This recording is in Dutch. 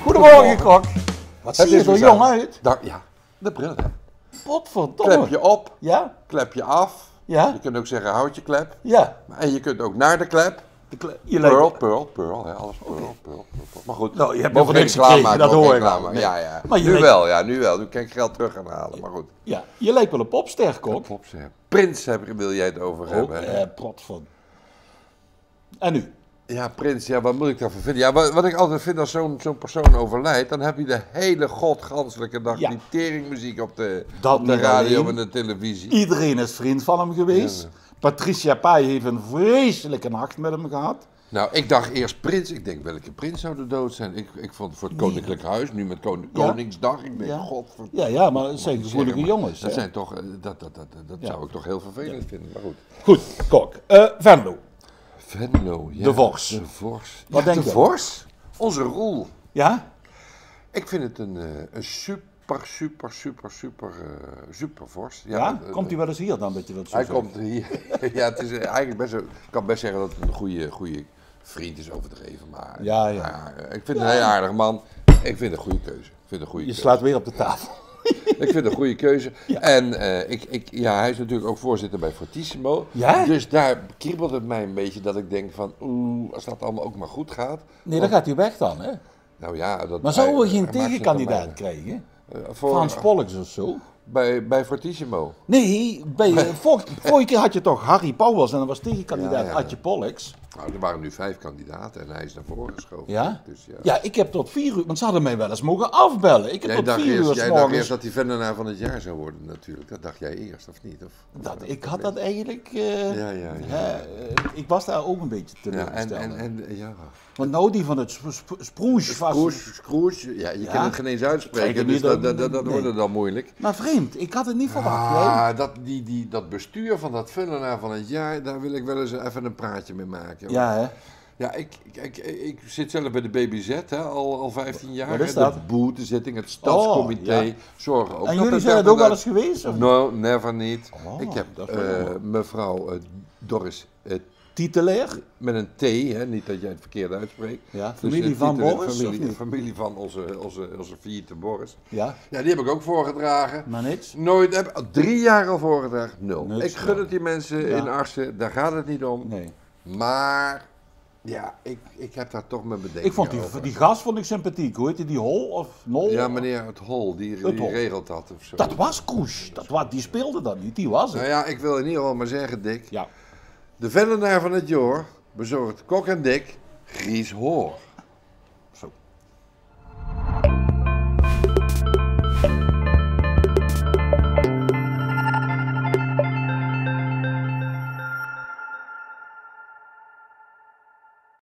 Goedemorgen, Kok. Wat zie je er jong uit? Ja, de bril. Potverdomme. Klep je op, Ja? klep je af. Ja? Je kunt ook zeggen houd je klep. Ja. En je kunt ook naar de klep. Je lijkt... Pearl, hè, alles pearl. Maar goed, Nou, je hebt mogen nog niks geen reclame gekregen, maken, dat mogen hoor geen ik reclame al. maken. Nee. Ja. Maar je Nu lijkt- wel, ja, nu wel. Nu kan ik geld terug gaan halen, maar goed. Ja, je lijkt wel een popster, Kok. Prins wil jij het over Ook, hebben. potverdomme. En nu? Ja, Prins, ja, wat moet ik daarvan vinden? Ja, wat ik altijd vind als zo'n persoon overlijdt, dan heb je de hele godganselijke dag die teringmuziek op de radio en de televisie. Iedereen is vriend van hem geweest. Ja. Patricia Pai heeft een vreselijke nacht met hem gehad. Nou, ik dacht eerst Prins. Ik denk, welke prins zou er dood zijn? Ik vond het voor het Koninklijk Huis, nu met Koningsdag. Ik denk, Ja, maar het zijn gevoelige jongens. Dat hè? zijn toch, dat zou ik toch heel vervelend vinden, maar goed. Goed, Kok. Venlo. Venlo, ja. De Vos. De Vos. Wat denk de je? Vos? Onze Roel. Ja? Ik vind het een super Vos. Ja? Komt hij wel eens hier dan, dat je dat zo Hij zegt? komt hier. Ja, het is eigenlijk best ik kan best zeggen dat het een goede vriend is overdreven, maar Ja. ik vind het een heel aardig man. Ik vind het een goede keuze. Je slaat weer op de tafel. Ik vind het een goede keuze. Ja. En hij is natuurlijk ook voorzitter bij Fortissimo. Ja? Dus daar kriebelt het mij een beetje dat ik denk van, als dat allemaal ook maar goed gaat. Nee, dan gaat hij weg dan, hè? Nou ja, Maar zouden we geen hij maakt tegenkandidaat het krijgen? voor, Frans Pollux of zo? bij Fortissimo. Nee, vorige keer had je toch Harry Pauwels en dan was tegenkandidaat Ja. Adje Pollux. Nou, er waren nu 5 kandidaten en hij is naar voren geschoven. Ja? Dus ja. Ja, ik heb tot 4 uur, want ze hadden mij wel eens mogen afbellen. Ik heb tot 4 uur 's Jij dacht morgens... eerst dat hij Vendenaar van het jaar zou worden natuurlijk. Dat dacht jij eerst, of niet? Ik had dat eigenlijk... Ja. ik was daar ook een beetje Ja, teleurgesteld. ja. Want nou die van het Scrooge, ja, je kan het geen eens uitspreken, dus dat wordt het dan moeilijk. Maar vreemd, ik had het niet verwacht. Dat bestuur van dat Vendenaar van het jaar, daar wil ik wel eens even een praatje mee maken. Ja, hè? Ja, ik zit zelf bij de BBZ, hè, al 15 jaar. Wat is dat? De boetezitting, het stadscomité, zorgen ook. En jullie zijn het ook wel eens geweest? Of? No, never niet. Oh, Ik heb dat is wel jammer. mevrouw Doris Titelair? met een T, hè, niet dat jij het verkeerd uitspreekt. Ja, Dus, familie van Boris, of niet? familie van onze failliete Boris. Ja, Ja, die heb ik ook voorgedragen. maar niks. Nooit, heb 3 jaar al voorgedragen, 0. Niks, Ik gun het die mensen in Arsen, daar gaat het niet om. Nee. Maar, ja, ik heb daar toch mijn bedenkingen Ik vond die gast vond ik sympathiek. Hoe heette die Hol of Nol? Ja, meneer het Hol, die Hol. regelt dat of zo. Dat was Kroes. Die speelde dat niet. Die was het. Nou ja, ik wil in ieder geval maar zeggen, Dick. Ja. De Vendenaar van het jaar bezorgt Kok en Dick Gries Hoor.